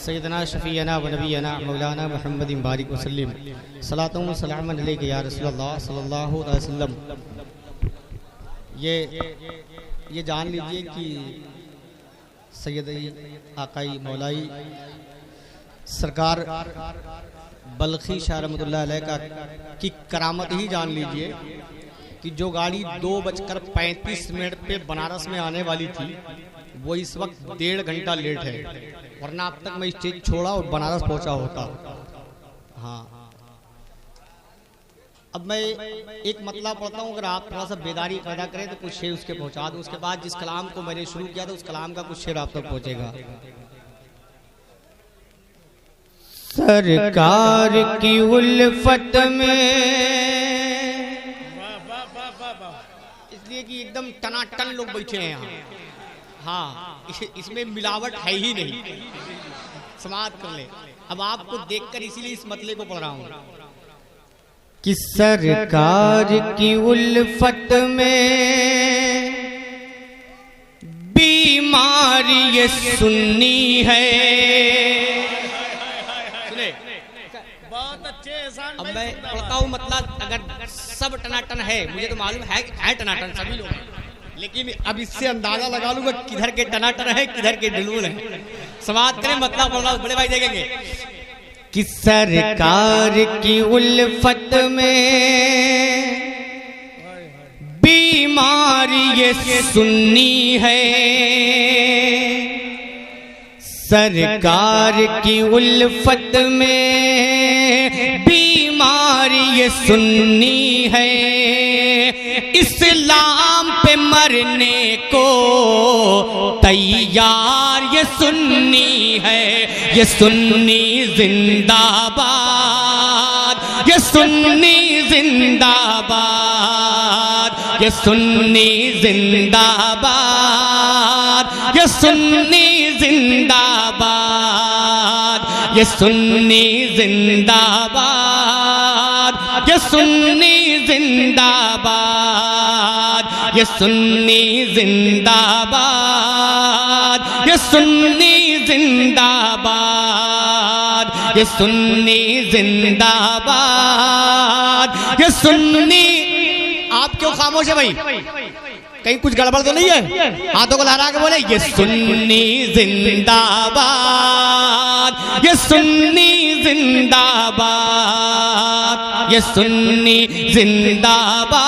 सैयदना शफीना व नबीना मौलाना मुहम्मद बारिक वसल्लम सलातुम व सलामुन अलैका या रसूलल्लाह सल्लल्लाहु अलैहि वसल्लम। ये जान लीजिए कि सैयदी आकाई मौलाई सरकार बल्खी शाह रहमतुल्लाह अलैह का की करामत ही जान लीजिए कि जो गाड़ी 2:35 पे बनारस में आने वाली थी वो इस वक्त 1.5 घंटा लेट है, वरना अब तक मैं स्टेज छोड़ा और बनारस पहुंचा होता। हाँ, अब मैं एक मतलब पढ़ता हूँ, अगर आप थोड़ा सा बेदारी पैदा करें तो कुछ शेर उसके पहुंचा दो। उसके बाद जिस कलाम को मैंने शुरू किया था उस कलाम का कुछ शेर आप तक पहुंचेगा। सरकार की उल्फत में, इसलिए कि एकदम टनाटन लोग बैठे हैं यहाँ। हाँ, इसमें मिलावट है ही नहीं, समाप्त कर ले। अब आपको देखकर इसीलिए इस मतले को पढ़ रहा हूँ कि सरकार की उल्फत में बीमारी ये सुन्नी है। सुने, बहुत अच्छे। अब मैं पढ़ता हूँ मतलब, अगर सब टनाटन है, मुझे तो मालूम है टनाटन सभी लोग, लेकिन अब इससे अंदाजा लगा लूंगा किधर के टनाटन है किधर के ढिलूल है। समाप्त करें, मतलब पढ़ रहा हूँ, बड़े भाई देखेंगे कि सरकार की उल्फत में बीमारी ये सुन्नी है। सरकार की उल्फत में बीमारी ये सुन्नी है। इस्लाम पे मरने को तैयार ये सुन्नी है। ये सुन्नी जिंदाबाद, ये सुन्नी जिंदाबाद, ये सुन्नी जिंदाबाद, ये सुन्नी जिंदाबाद, ये सुन्नी जिंदाबाद, ये सुन्नी जिंदाबाद, ये सुन्नी जिंदाबाद, ये सुन्नी जिंदाबाद, ये सुन्नी जिंदाबाद, ये सुन्नी। आप क्यों खामोश है भाई? कहीं कुछ गड़बड़ तो नहीं है? हाथों को लहरा के बोले ये सुन्नी जिंदाबाद, ये सुन्नी जिंदाबाद, ये सुन्नी जिंदाबाद,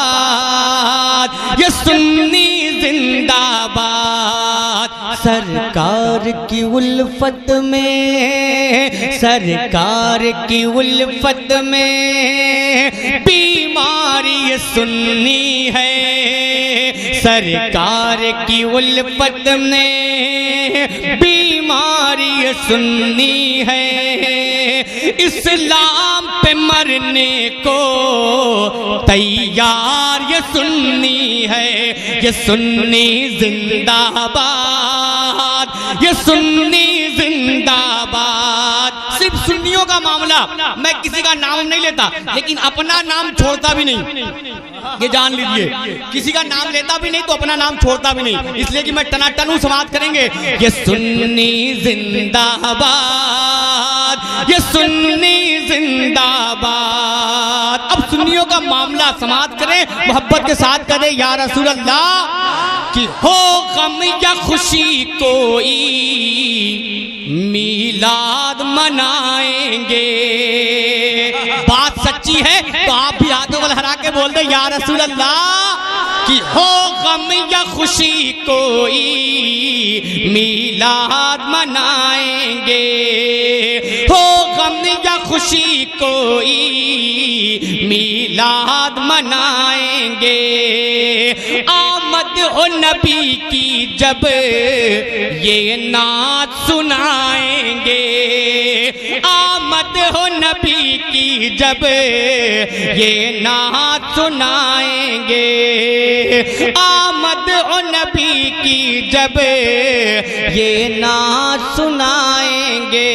ये सुन्नी जिंदाबाद। सरकार की उल्फत में, सरकार की उल्फत में बीमारी ये सुन्नी है। सरकार की उल्फत में बीमारी ये सुन्नी है। इस्लाम पे मरने को तैयार ये सुन्नी है। ये सुन्नी जिंदाबाद, ये सुन्नी जिंदाबाद। सिर्फ सुन्नियों का मामला, मैं किसी का नाम नहीं लेता, लेकिन अपना नाम छोड़ता भी नहीं, ये जान लीजिए। किसी का नाम लेता भी नहीं तो अपना नाम छोड़ता भी नहीं, इसलिए कि मैं टनाटन हूं। समाप्त करेंगे। ये सुन्नी जिंदाबाद, ये सुन्नी जिंदाबाद। अब सुन्नियों का मामला समाप्त करें, मोहब्बत के साथ करें या रसूल अल्लाह। कि हो गम या खुशी कोई मीलाद मनाएंगे। बात सच्ची है तो आप भी हाथों को लहरा के बोल दे या रसूल अल्लाह। कि हो गम या खुशी कोई मीलाद मनाएंगे। हो गम या खुशी कोई मीलाद मनाएंगे। आमद हो नबी की जब ये नात सुनाएंगे। आमद हो नबी की जब ये नात सुनाएंगे। आमद हो नबी की जब ये नात सुनाएंगे।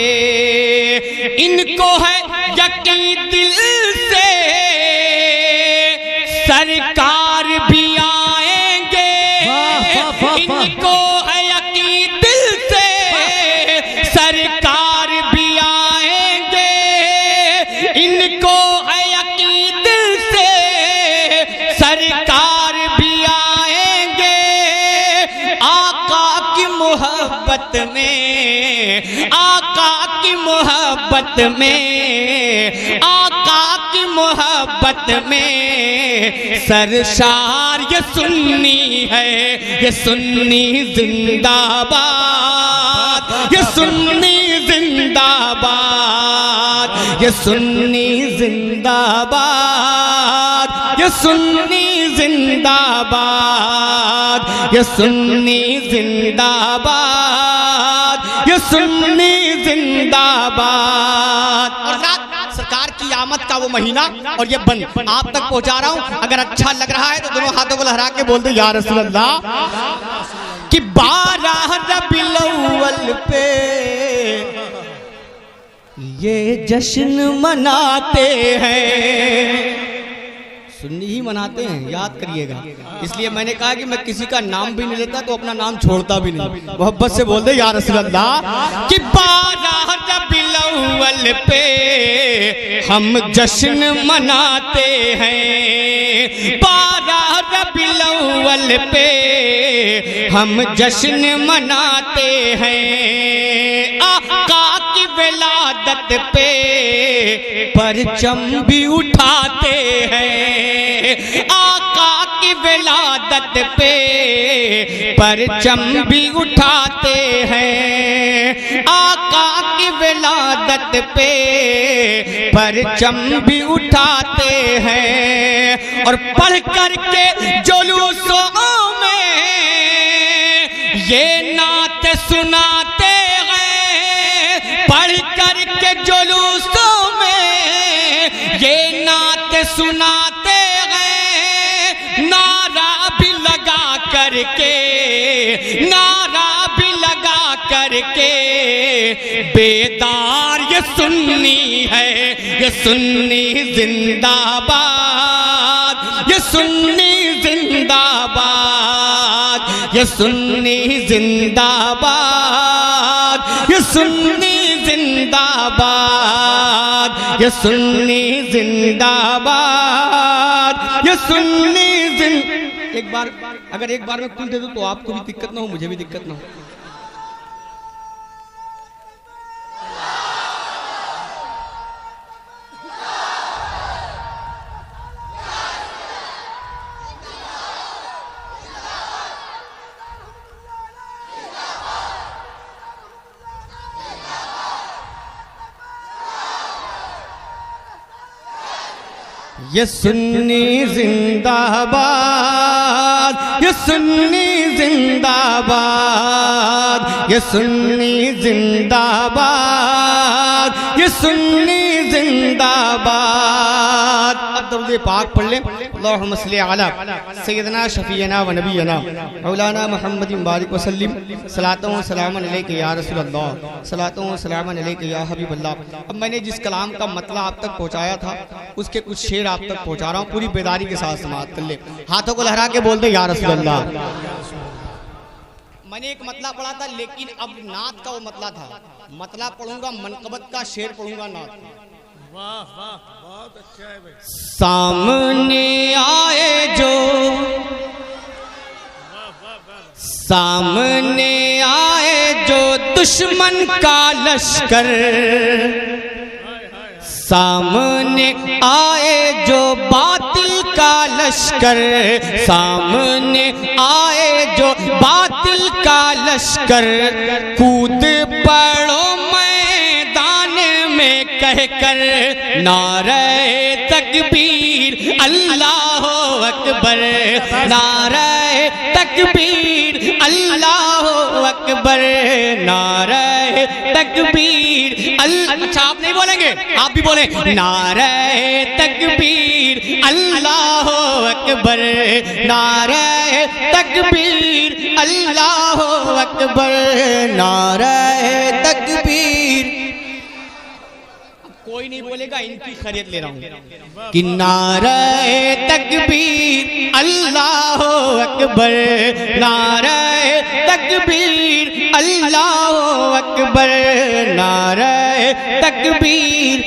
इनको है यकीन दिल से सरकार भी आएंगे। इनको है यकीन दिल से सरकार मोहब्बत में, आका की मोहब्बत में, आका की मोहब्बत में सरशार ये सुन्नी है, ये सुन्नी जिंदाबाद, ये सुन्नी जिंदाबाद, ये सुन्नी जिंदाबाद, ये सुन्नी जिंदाबाद, ये सुन्नी जिंदाबाद, ये सुन्नी जिंदाबाद। और रात सरकार की आमद का वो महीना और ये बन आप तक पहुंचा रहा हूं। अगर अच्छा लग रहा है तो दोनों हाथों को लहरा के बोल दो या रसूल अल्लाह। कि 12 रबीउल अव्वल पे ये जश्न मनाते हैं, सुन्नी ही मनाते हैं, याद करिएगा। इसलिए मैंने कहा कि मैं किसी का नाम भी नहीं लेता तो अपना नाम छोड़ता भी नहीं। मोहब्बत से बोल दे या रसूल अल्लाह। कि 12 रबीउल अव्वल पे हम जश्न मनाते हैं, 12 रबीउल अव्वल पे हम जश्न मनाते हैं। आका की विलादत पे परचम भी उठाते हैं, आका की विलादत पे परचम भी उठाते हैं, आका की विलादत पे परचम भी उठाते हैं। और पढ़ करके जुलूसों में ये नात सुनाते हैं, पढ़ करके जुलूसों में ये नात सुनाते हैं। नारा भी लगा करके, नारा भी लगा करके बेदार ये सुन्नी है, ये सुन्नी जिंदाबाद, ये सुन्नी जिंदाबाद, ये सुन्नी जिंदाबाद, ये सुन्नी जिंदाबाद, ये सुन्नी जिंदाबाद, ये सुन्नी एक बार अगर एक बार में कुल दे दूं तो आपको भी दिक्कत ना हो, मुझे भी दिक्कत ना हो। ये सुन्नी जिंदाबाद, ये सुन्नी जिंदाबाद, ये सुन्नी जिंदाबाद, ये सुन्नी जिंदाबाद। अब दरूद पाक पढ़ लें। अल्लाहुम्मा सल्ली अला सय्यदना शफीना व नबीना मौलाना मुहम्मद बारिक वसल्लिम सलातों व सलामन अलैका या रसूल अल्लाह, सलातों व सलामन अलैका या हबीब अल्लाह। अब मैंने जिस कलाम का मतलब आप तक पहुंचाया था उसके कुछ शेर आप तक पहुंचा रहा हूँ, पूरी बेदारी के साथ समाअत कर ले। हाथों को लहरा के बोल दे या रसूल अल्लाह। मैंने एक मतला पढ़ा था लेकिन अब नात का वो मतला था, मतला पढ़ूंगा मनकबत का, शेर पढ़ूंगा नात। वाह वाह बहुत अच्छा है भाई। सामने आए जो, सामने आए जो दुश्मन का लश्कर, सामने आए जो बातिल का लश्कर, सामने आए जो बातिल का लश्कर, कूद पड़ो मैदान में कहकर नारे तकबीर अल्लाह अकबर, नारे तकबीर अल्लाह अकबर, नारे तकबीर अच्छा आप नहीं बोलेंगे, आप भी बोले नारे तकबीर अल्लाह अकबर, नारे तकबीर अल्लाह अकबर, नारे तकबीर। कोई नहीं बोलेगा, इनकी खैरियत ले रहा हूं कि नारे तकबीर अल्लाह अकबर, नारे तकबीर अल्लाह अकबर, नारे तकबीर